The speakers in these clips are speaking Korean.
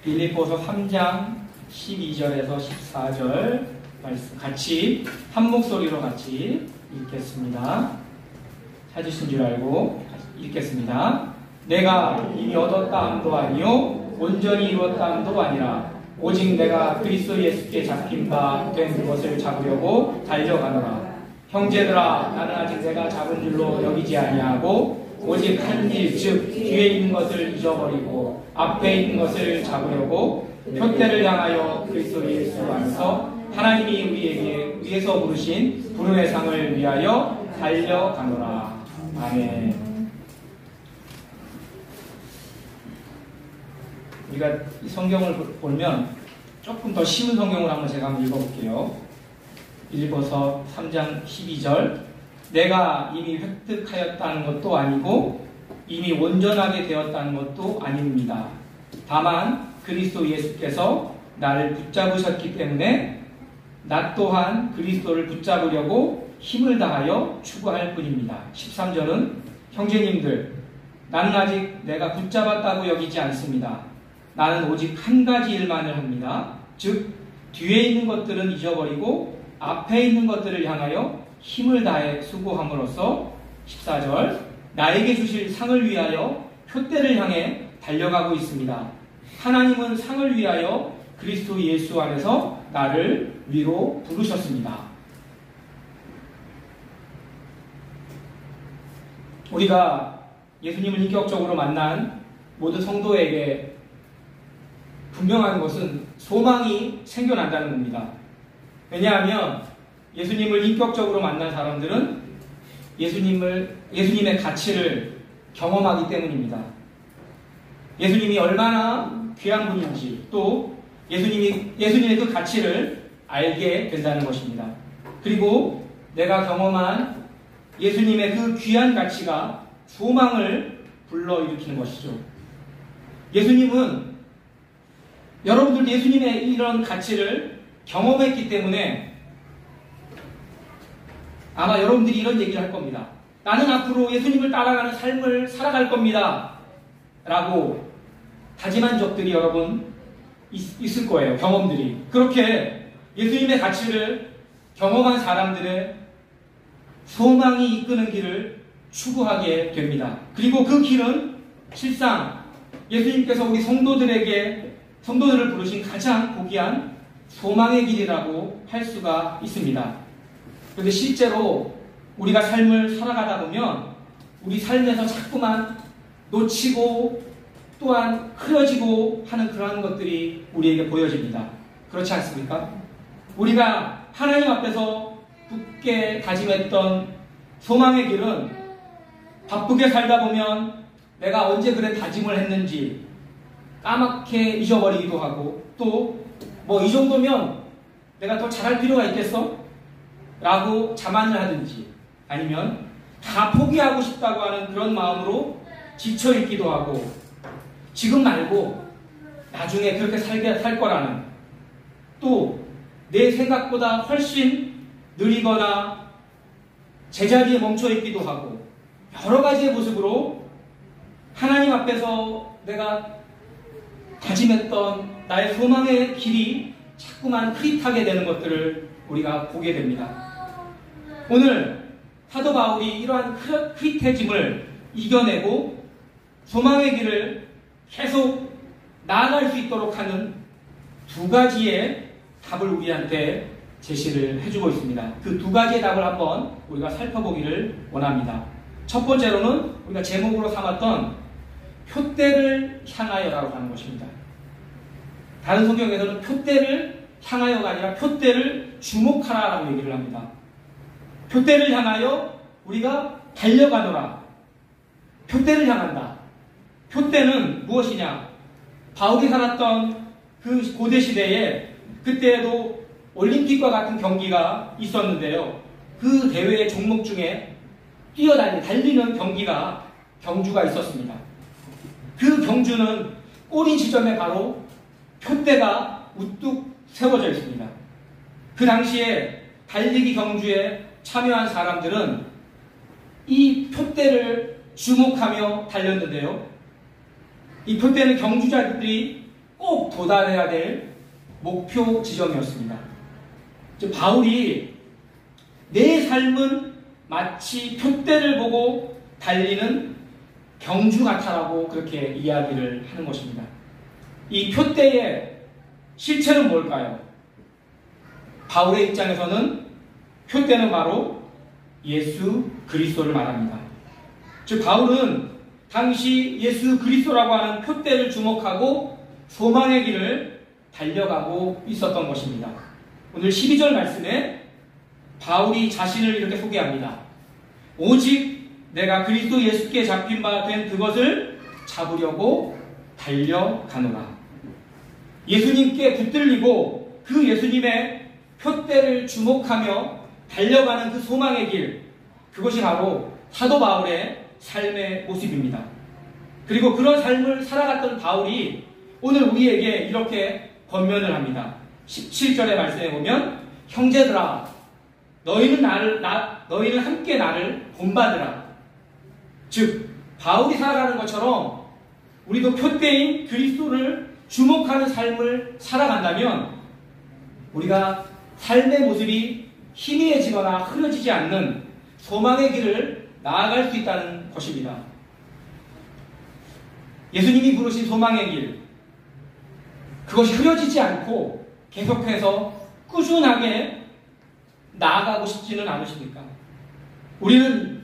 빌립보서 3장 12절에서 14절 말씀 같이 한 목소리로 같이 읽겠습니다. 찾으신 줄 알고 읽겠습니다. 내가 이미 얻었다 함도 아니요 온전히 이루었다 함도 아니라 오직 내가 그리스도 예수께 잡힌 바 된 것을 잡으려고 달려가노라. 형제들아, 나는 아직 내가 잡은 줄로 여기지 아니하고 오직 한 일, 즉 뒤에 있는 것을 잊어버리고 앞에 있는 것을 잡으려고 표대를 향하여 그리스도 예수 안에서 하나님이 우리에게 위에서 부르신 부름의 상을 위하여 달려가노라. 아멘. 우리가 이 성경을 보면 조금 더 쉬운 성경을 한번 제가 한번 읽어볼게요. 빌립보서 3장 12절 내가 이미 획득하였다는 것도 아니고 이미 온전하게 되었다는 것도 아닙니다. 다만 그리스도 예수께서 나를 붙잡으셨기 때문에 나 또한 그리스도를 붙잡으려고 힘을 다하여 추구할 뿐입니다. 13절은 형제님들, 나는 아직 내가 붙잡았다고 여기지 않습니다. 나는 오직 한 가지 일만을 합니다. 즉 뒤에 있는 것들은 잊어버리고 앞에 있는 것들을 향하여 힘을 다해 수고함으로써 14절 나에게 주실 상을 위하여 표대를 향해 달려가고 있습니다. 하나님은 상을 위하여 그리스도 예수 안에서 나를 위로 부르셨습니다. 우리가 예수님을 인격적으로 만난 모든 성도에게 분명한 것은 소망이 생겨난다는 겁니다. 왜냐하면 예수님을 인격적으로 만난 사람들은 예수님의 가치를 경험하기 때문입니다. 예수님이 얼마나 귀한 분인지 또 예수님의 그 가치를 알게 된다는 것입니다. 그리고 내가 경험한 예수님의 그 귀한 가치가 소망을 불러일으키는 것이죠. 예수님은 여러분들 예수님의 이런 가치를 경험했기 때문에 아마 여러분들이 이런 얘기를 할 겁니다. 나는 앞으로 예수님을 따라가는 삶을 살아갈 겁니다. 라고 다짐한 적들이 여러분 있을 거예요. 경험들이. 그렇게 예수님의 가치를 경험한 사람들의 소망이 이끄는 길을 추구하게 됩니다. 그리고 그 길은 실상 예수님께서 우리 성도들을 부르신 가장 고귀한 소망의 길이라고 할 수가 있습니다. 그런데 실제로 우리가 삶을 살아가다 보면 우리 삶에서 자꾸만 놓치고 또한 흐려지고 하는 그러한 것들이 우리에게 보여집니다. 그렇지 않습니까? 우리가 하나님 앞에서 굳게 다짐했던 소망의 길은 바쁘게 살다 보면 내가 언제 그래 다짐을 했는지 까맣게 잊어버리기도 하고 또 뭐 이 정도면 내가 더 잘할 필요가 있겠어? 라고 자만을 하든지 아니면 다 포기하고 싶다고 하는 그런 마음으로 지쳐있기도 하고 지금 말고 나중에 그렇게 살 거라는 또 내 생각보다 훨씬 느리거나 제자리에 멈춰있기도 하고 여러 가지의 모습으로 하나님 앞에서 내가 다짐했던 나의 소망의 길이 자꾸만 흐릿하게 되는 것들을 우리가 보게 됩니다. 오늘 사도 바울이 이러한 흐릿해짐을 이겨내고 소망의 길을 계속 나아갈 수 있도록 하는 두 가지의 답을 우리한테 제시를 해주고 있습니다. 그 두 가지의 답을 한번 우리가 살펴보기를 원합니다. 첫 번째로는 우리가 제목으로 삼았던 표대를 향하여라고 하는 것입니다. 다른 성경에서는 표대를 향하여가 아니라 표대를 주목하라라고 얘기를 합니다. 표대를 향하여 우리가 달려가노라. 표대를 향한다. 표대는 무엇이냐? 바울이 살았던 그 고대 시대에 그때에도 올림픽과 같은 경기가 있었는데요. 그 대회의 종목 중에 달리는 경주가 있었습니다. 그 경주는 꼬리 지점에 바로 표대가 우뚝 세워져 있습니다. 그 당시에 달리기 경주에 참여한 사람들은 이 표대를 주목하며 달렸는데요. 이 표대는 경주자들이 꼭 도달해야 될 목표 지점이었습니다. 바울이 내 삶은 마치 표대를 보고 달리는 경주 같아라고 그렇게 이야기를 하는 것입니다. 이 표대의 실체는 뭘까요? 바울의 입장에서는 표대는 바로 예수 그리스도를 말합니다. 즉 바울은 당시 예수 그리스도라고 하는 표대를 주목하고 소망의 길을 달려가고 있었던 것입니다. 오늘 12절 말씀에 바울이 자신을 이렇게 소개합니다. 오직 내가 그리스도 예수께 잡힌 바 된 그것을 잡으려고 달려가노라. 예수님께 붙들리고 그 예수님의 표대를 주목하며 달려가는 그 소망의 길, 그것이 바로 사도 바울의 삶의 모습입니다. 그리고 그런 삶을 살아갔던 바울이 오늘 우리에게 이렇게 권면을 합니다. 17절의 말씀에 보면 형제들아 너희는 함께 나를 본받으라. 즉 바울이 살아가는 것처럼 우리도 표대인 그리스도를 주목하는 삶을 살아간다면 우리가 삶의 모습이 희미해지거나 흐려지지 않는 소망의 길을 나아갈 수 있다는 것입니다. 예수님이 부르신 소망의 길, 그것이 흐려지지 않고 계속해서 꾸준하게 나아가고 싶지는 않으십니까? 우리는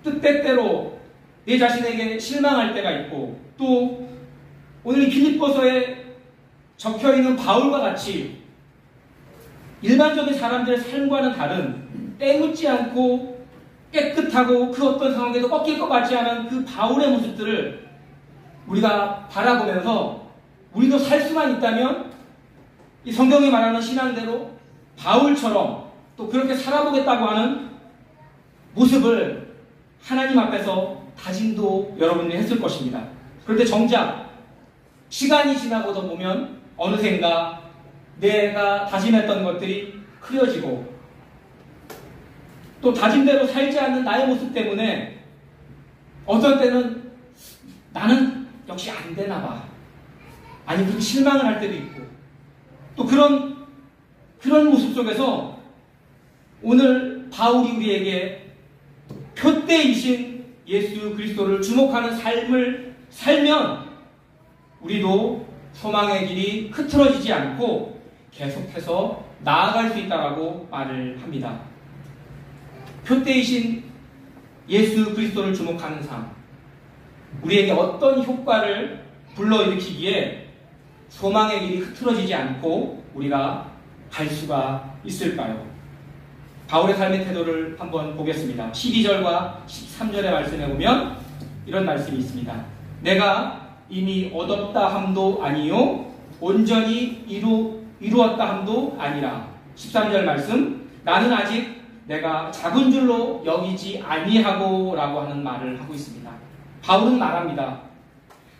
뜻대로 내 자신에게 실망할 때가 있고, 또 오늘 빌립보서에 적혀있는 바울과 같이 일반적인 사람들의 삶과는 다른 때묻지 않고 깨끗하고 그 어떤 상황에도 꺾일 것 같지 않은 그 바울의 모습들을 우리가 바라보면서 우리도 살 수만 있다면 이 성경이 말하는 신앙대로 바울처럼 또 그렇게 살아보겠다고 하는 모습을 하나님 앞에서 다짐도 여러분이 했을 것입니다. 그런데 정작 시간이 지나고도 보면 어느샌가 내가 다짐했던 것들이 흐려지고 또 다짐대로 살지 않는 나의 모습 때문에 어떤 때는 나는 역시 안 되나 봐. 아니 그렇게 실망을 할 때도 있고 또 그런 모습 속에서 오늘 바울이 우리에게 표대이신 예수 그리스도를 주목하는 삶을 살면 우리도 소망의 길이 흐트러지지 않고 계속해서 나아갈 수 있다고 말을 합니다. 표대이신 예수 그리스도를 주목하는 삶, 우리에게 어떤 효과를 불러일으키기에 소망의 길이 흐트러지지 않고 우리가 갈 수가 있을까요? 바울의 삶의 태도를 한번 보겠습니다. 12절과 13절의 말씀에 보면 이런 말씀이 있습니다. 내가 이미 얻었다 함도 아니요 온전히 이루었다 함도 아니라. 13절 말씀, 나는 아직 내가 작은 줄로 여기지 아니하고 라고 하는 말을 하고 있습니다. 바울은 말합니다.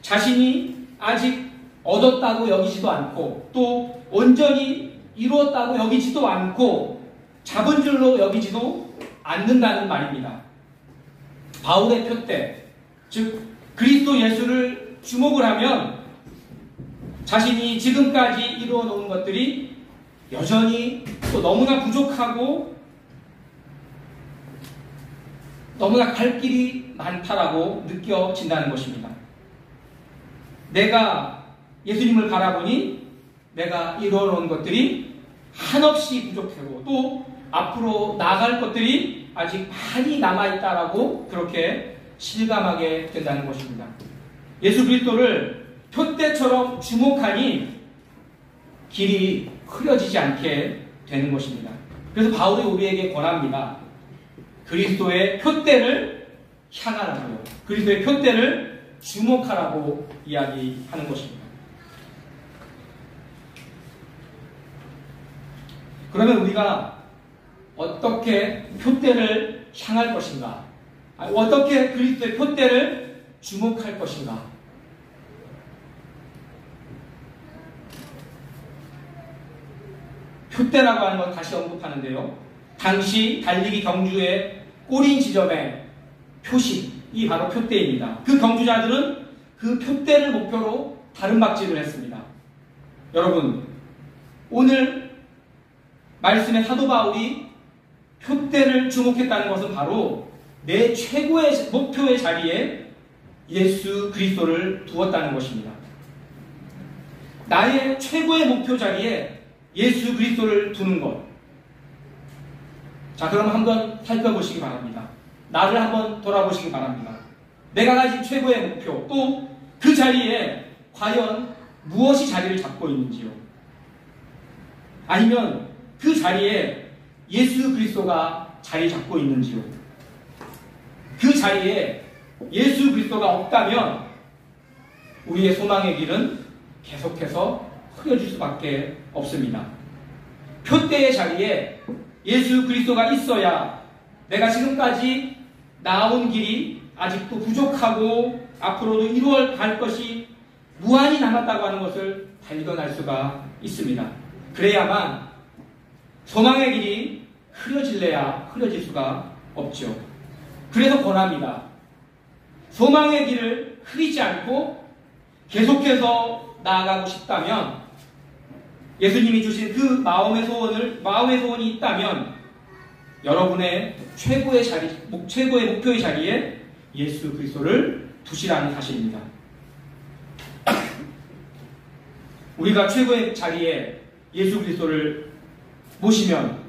자신이 아직 얻었다고 여기지도 않고 또 온전히 이루었다고 여기지도 않고 작은 줄로 여기지도 않는다는 말입니다. 바울의 표대, 즉 그리스도 예수를 주목을 하면 자신이 지금까지 이루어 놓은 것들이 여전히 또 너무나 부족하고 너무나 갈 길이 많다라고 느껴진다는 것입니다. 내가 예수님을 바라보니 내가 이루어 놓은 것들이 한없이 부족하고 또 앞으로 나아갈 것들이 아직 많이 남아있다라고 그렇게 실감하게 된다는 것입니다. 예수 그리스도를 표대처럼 주목하니 길이 흐려지지 않게 되는 것입니다. 그래서 바울이 우리에게 권합니다. 그리스도의 표대를 향하라고요. 그리스도의 표대를 주목하라고 이야기하는 것입니다. 그러면 우리가 어떻게 표대를 향할 것인가? 어떻게 그리스도의 표대를 주목할 것인가? 표대라고 하는 건 다시 언급하는데요. 당시 달리기 경주의 꼬린 지점의 표식이 바로 표대입니다. 그 경주자들은 그 표대를 목표로 다른 박질을 했습니다. 여러분, 오늘 말씀의 사도 바울이 표대를 주목했다는 것은 바로 내 최고의 목표의 자리에 예수 그리스도를 두었다는 것입니다. 나의 최고의 목표 자리에 예수 그리스도를 두는 것. 자, 그럼 한번 살펴보시기 바랍니다. 나를 한번 돌아보시기 바랍니다. 내가 가진 최고의 목표, 또 그 자리에 과연 무엇이 자리를 잡고 있는지요? 아니면 그 자리에 예수 그리스도가 자리 잡고 있는지요? 그 자리에 예수 그리스도가 없다면 우리의 소망의 길은 계속해서 흐려질 수밖에 없습니다. 표대의 자리에 예수 그리스도가 있어야 내가 지금까지 나아온 길이 아직도 부족하고 앞으로도 이루어 갈 것이 무한히 남았다고 하는 것을 발견할 수가 있습니다. 그래야만 소망의 길이 흐려질래야 흐려질 수가 없죠. 그래서 권합니다. 소망의 길을 흐리지 않고 계속해서 나아가고 싶다면, 예수님이 주신 그 마음의 소원이 있다면 여러분의 최고의 목표의 자리에 예수 그리스도를 두시라는 사실입니다. 우리가 최고의 자리에 예수 그리스도를 모시면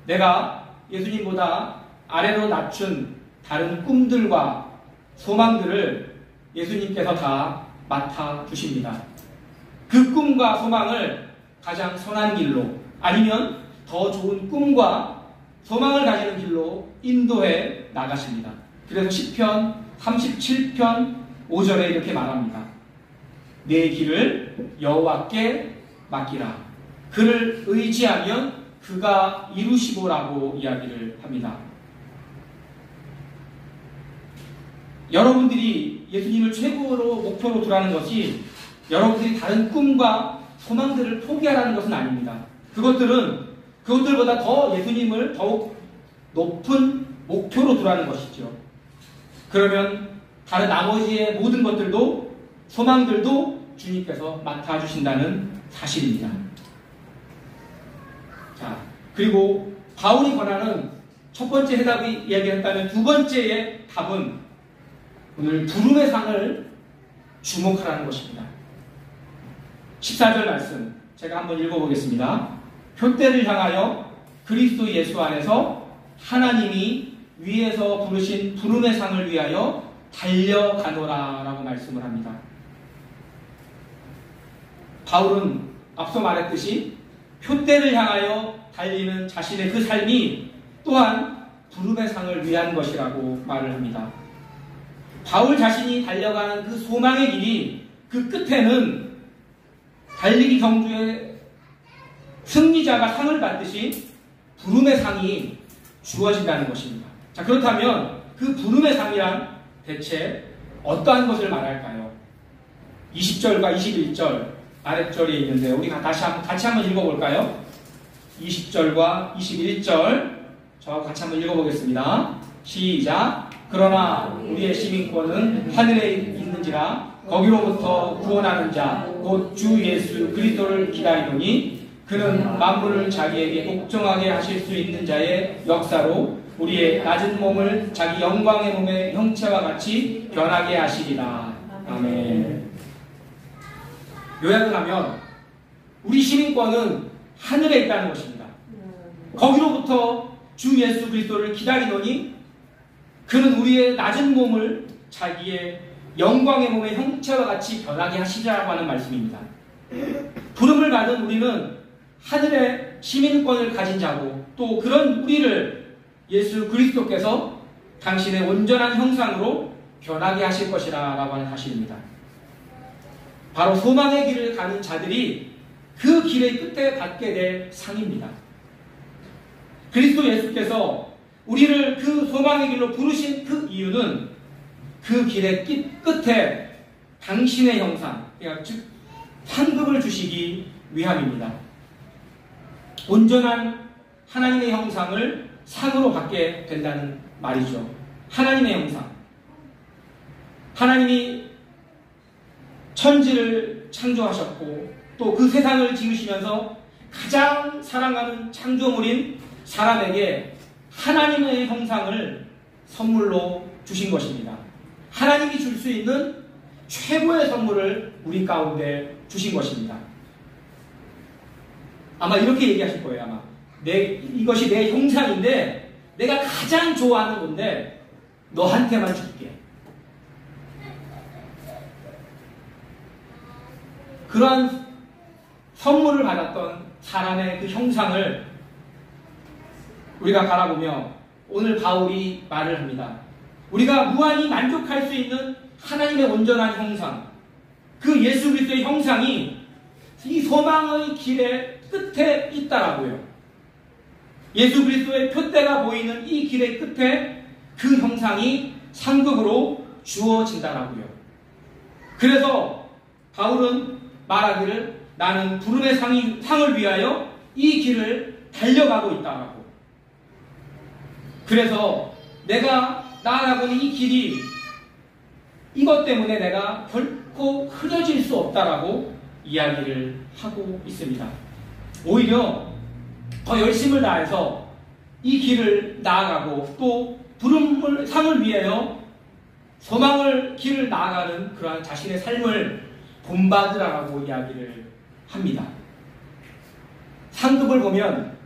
내가 예수님보다 아래로 낮춘 다른 꿈들과 소망들을 예수님께서 다 맡아주십니다. 그 꿈과 소망을 가장 선한 길로, 아니면 더 좋은 꿈과 소망을 가지는 길로 인도해 나가십니다. 그래서 시편 37편 5절에 이렇게 말합니다. 내 길을 여호와께 맡기라. 그를 의지하면 그가 이루시고라고 이야기를 합니다. 여러분들이 예수님을 최고로 목표로 두라는 것이 여러분들이 다른 꿈과 소망들을 포기하라는 것은 아닙니다. 그것들보다 더 예수님을 더욱 높은 목표로 두라는 것이죠. 그러면 다른 나머지의 모든 것들도, 소망들도 주님께서 맡아주신다는 사실입니다. 자, 그리고 바울이 권하는 첫 번째 해답이 이야기했다면 두 번째의 답은 오늘 부름의 상을 주목하라는 것입니다. 14절 말씀 제가 한번 읽어보겠습니다. 표대를 향하여 그리스도 예수 안에서 하나님이 위에서 부르신 부름의 상을 위하여 달려가노라 라고 말씀을 합니다. 바울은 앞서 말했듯이 표대를 향하여 달리는 자신의 그 삶이 또한 부름의 상을 위한 것이라고 말을 합니다. 바울 자신이 달려가는 그 소망의 길이, 그 끝에는 달리기 경주의 승리자가 상을 받듯이 부름의 상이 주어진다는 것입니다. 자, 그렇다면 그 부름의 상이란 대체 어떠한 것을 말할까요? 20절과 21절 아랫절에 있는데 우리 같이 한번 읽어볼까요? 20절과 21절 저와 같이 한번 읽어보겠습니다. 시작. 그러나 우리의 시민권은 하늘에 있는지라 거기로부터 구원하는 자 곧 주 예수 그리스도를 기다리노니 그는 만물을 자기에게 복종하게 하실 수 있는 자의 역사로 우리의 낮은 몸을 자기 영광의 몸의 형체와 같이 변하게 하시리라. 아멘. 요약을 하면 우리 시민권은 하늘에 있다는 것입니다. 거기로부터 주 예수 그리스도를 기다리노니 그는 우리의 낮은 몸을 자기의 영광의 몸의 형체와 같이 변하게 하시리라고 하는 말씀입니다. 부름을 받은 우리는 하늘의 시민권을 가진 자고, 또 그런 우리를 예수 그리스도께서 당신의 온전한 형상으로 변하게 하실 것이라고 하는 사실입니다. 바로 소망의 길을 가는 자들이 그 길의 끝에 받게 될 상입니다. 그리스도 예수께서 우리를 그 소망의 길로 부르신 그 이유는 그 길의 끝에 당신의 형상, 즉 상급을 주시기 위함입니다. 온전한 하나님의 형상을 상으로 받게 된다는 말이죠. 하나님의 형상. 하나님이 천지를 창조하셨고 또 그 세상을 지으시면서 가장 사랑하는 창조물인 사람에게 하나님의 형상을 선물로 주신 것입니다. 하나님이 줄 수 있는 최고의 선물을 우리 가운데 주신 것입니다. 아마 이렇게 얘기하실 거예요. 아마 이것이 내 형상인데 내가 가장 좋아하는 건데 너한테만 줄게. 그러한 선물을 받았던 사람의 그 형상을 우리가 바라보며 오늘 바울이 말을 합니다. 우리가 무한히 만족할 수 있는 하나님의 온전한 형상, 그 예수 그리스도의 형상이 이 소망의 길의 끝에 있다라고요. 예수 그리스도의 표대가 보이는 이 길의 끝에 그 형상이 상급으로 주어진다라고요. 그래서 바울은 말하기를 나는 부름의 상을 위하여 이 길을 달려가고 있다라고. 그래서 내가 나아가고 있는 이 길이 이것 때문에 내가 결코 흐려질 수 없다라고 이야기를 하고 있습니다. 오히려 더 열심을 다해서 이 길을 나아가고 또 부름을 상을 위하여 소망을 길을 나아가는 그러한 자신의 삶을 본받으라고 이야기를 합니다. 상급을 보면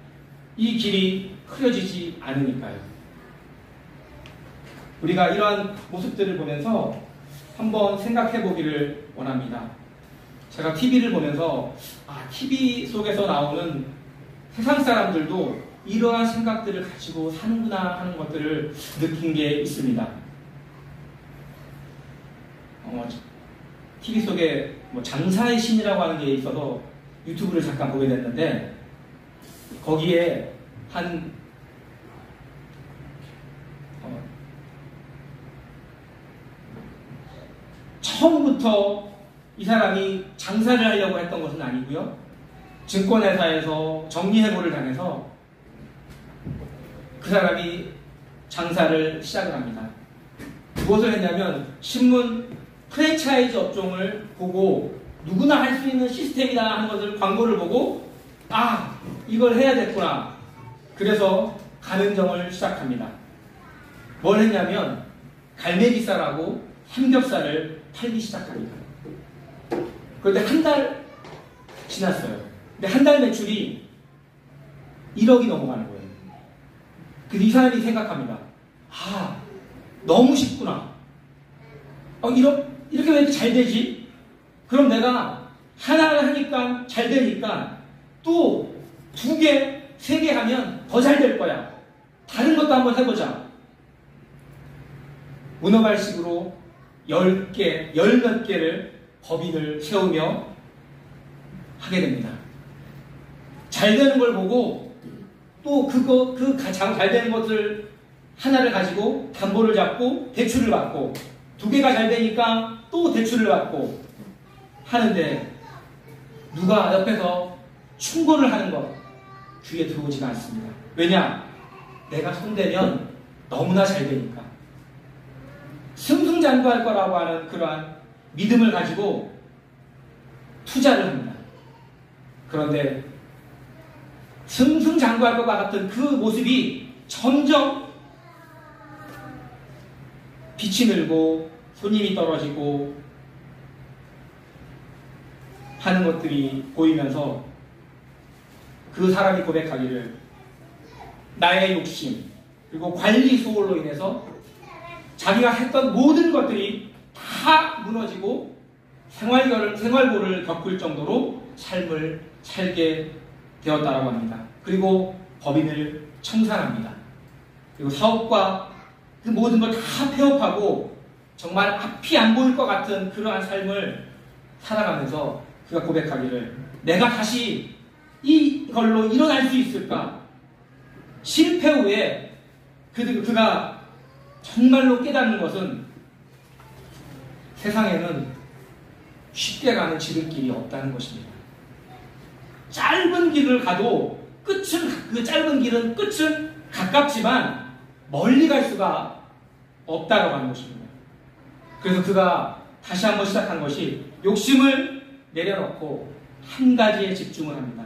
이 길이 흐려지지 않으니까요. 우리가 이러한 모습들을 보면서 한번 생각해 보기를 원합니다. 제가 TV를 보면서 TV 속에서 나오는 세상 사람들도 이러한 생각들을 가지고 사는구나 하는 것들을 느낀 게 있습니다. TV 속에 장사의 신이라고 하는 게 있어서 유튜브를 잠깐 보게 됐는데 거기에 한 처음부터 이 사람이 장사를 하려고 했던 것은 아니고요. 증권회사에서 정리해고를 당해서 그 사람이 장사를 시작을 합니다. 무엇을 했냐면 신문 프랜차이즈 업종을 보고 누구나 할 수 있는 시스템이다 하는 것을 광고를 보고 이걸 해야겠구나. 그래서 가맹점을 시작합니다. 뭘 했냐면 갈매기살하고 삼겹살을 팔기 시작합니다. 그런데 한 달 지났어요. 근데 한 달 매출이 1억이 넘어가는 거예요. 그래서 이 사람이 생각합니다. 너무 쉽구나. 이렇게 왜 이렇게 잘 되지? 그럼 내가 하나를 하니까 잘 되니까 또 2개, 3개 하면 더 잘 될 거야. 다른 것도 한번 해보자. 문어발식으로 10개, 10몇 개를 법인을 세우며 하게 됩니다. 잘 되는 걸 보고 또 잘 되는 것을 하나를 가지고 담보를 잡고 대출을 받고 2개가 잘 되니까 또 대출을 받고 하는데 누가 옆에서 충고를 하는 것 귀에 들어오지가 않습니다. 왜냐? 내가 손대면 너무나 잘 되니까. 승승장구할 거라고 하는 그러한 믿음을 가지고 투자를 합니다. 그런데 승승장구할 것과 같은 그 모습이 점점 빛이 늘고 손님이 떨어지고 하는 것들이 보이면서 그 사람이 고백하기를 나의 욕심 그리고 관리 소홀로 인해서 자기가 했던 모든 것들이 다 무너지고 생활고를 겪을 정도로 삶을 살게 되었다고 합니다. 그리고 법인을 청산합니다. 그리고 사업과 그 모든 걸 다 폐업하고 정말 앞이 안 보일 것 같은 그러한 삶을 살아가면서 그가 고백하기를 내가 다시 이걸로 일어날 수 있을까? 실패 후에 그가 정말로 깨닫는 것은 세상에는 쉽게 가는 지름길이 없다는 것입니다. 짧은 길을 가도 그 짧은 길은 끝은 가깝지만 멀리 갈 수가 없다고 하는 것입니다. 그래서 그가 다시 한번 시작한 것이 욕심을 내려놓고 한 가지에 집중을 합니다.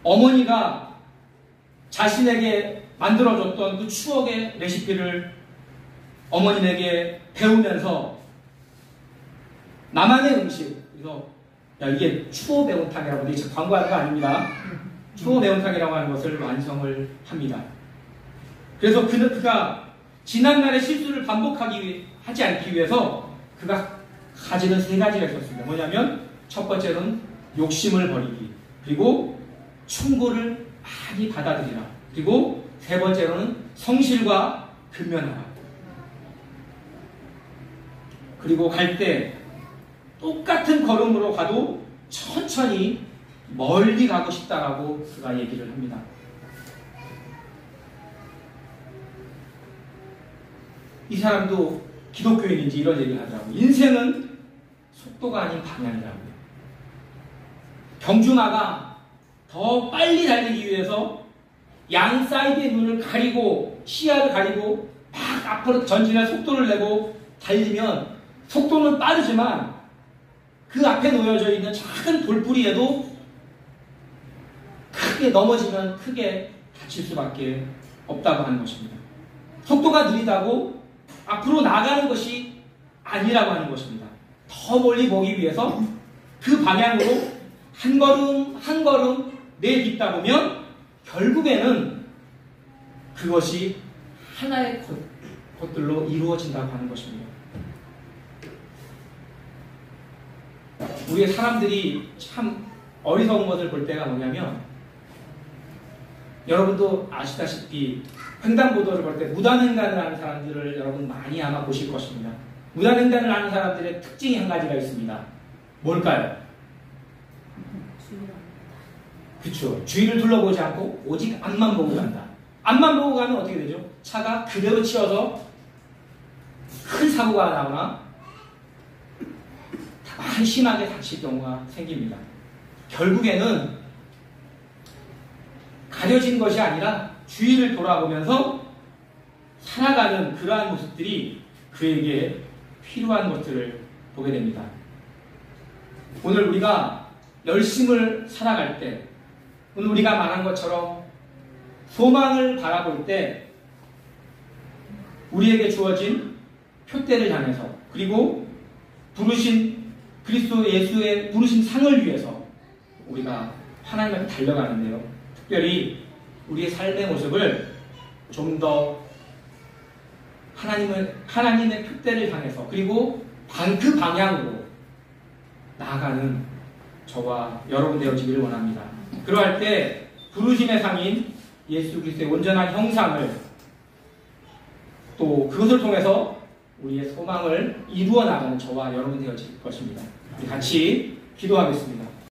어머니가 자신에게 만들어줬던 그 추억의 레시피를 어머님에게 배우면서 나만의 음식, 그래서 야, 이게 추어 매운탕이라고, 이제 광고하는 거 아닙니다. 추어 매운탕이라고 하는 것을 완성을 합니다. 그래서 그가 지난날의 실수를 하지 않기 위해서 그가 가지는 세 가지가 있었습니다. 뭐냐면 첫 번째는 욕심을 버리기, 그리고 충고를 많이 받아들이라, 그리고 세 번째로는 성실과 근면하라. 그리고 갈 때 똑같은 걸음으로 가도 천천히 멀리 가고 싶다라고 그가 얘기를 합니다. 이 사람도 기독교인인지 이런 얘기를 하더라고요. 인생은 속도가 아닌 방향이라고요. 경주마가 더 빨리 달리기 위해서 양 사이드의 눈을 가리고 시야를 가리고 막 앞으로 전진할 속도를 내고 달리면 속도는 빠르지만 그 앞에 놓여져 있는 작은 돌뿌리에도 크게 넘어지면 크게 다칠 수밖에 없다고 하는 것입니다. 속도가 느리다고 앞으로 나가는 것이 아니라고 하는 것입니다. 더 멀리 보기 위해서 그 방향으로 한 걸음 한 걸음 내딛다 보면 결국에는 그것이 하나의 것들로 이루어진다고 하는 것입니다. 우리의 사람들이 참 어리석은 것을 볼 때가 뭐냐면, 여러분도 아시다시피 횡단보도를 볼 때 무단횡단을 하는 사람들을 여러분 많이 아마 보실 것입니다. 무단횡단을 하는 사람들의 특징이 한 가지가 있습니다. 뭘까요? 그렇죠. 주위를 둘러보지 않고 오직 앞만 보고 간다. 앞만 보고 가면 어떻게 되죠? 차가 그대로 치여서 큰 사고가 나거나 많이 심하게 다칠 경우가 생깁니다. 결국에는 가려진 것이 아니라 주위를 돌아보면서 살아가는 그러한 모습들이 그에게 필요한 것들을 보게 됩니다. 오늘 우리가 열심을 살아갈 때, 오늘 우리가 말한 것처럼 소망을 바라볼 때 우리에게 주어진 표대를 향해서, 그리고 부르신 그리스도 예수의 부르신 상을 위해서 우리가 하나님 앞에 달려가는데요. 특별히 우리의 삶의 모습을 좀 더 하나님의 표대를 향해서, 그리고 그 방향으로 나아가는 저와 여러분 되어지기를 원합니다. 그러할 때 부르심의 상인 예수 그리스도의 온전한 형상을, 또 그것을 통해서 우리의 소망을 이루어 나가는 저와 여러분 되어질 것입니다. 우리 같이 기도하겠습니다.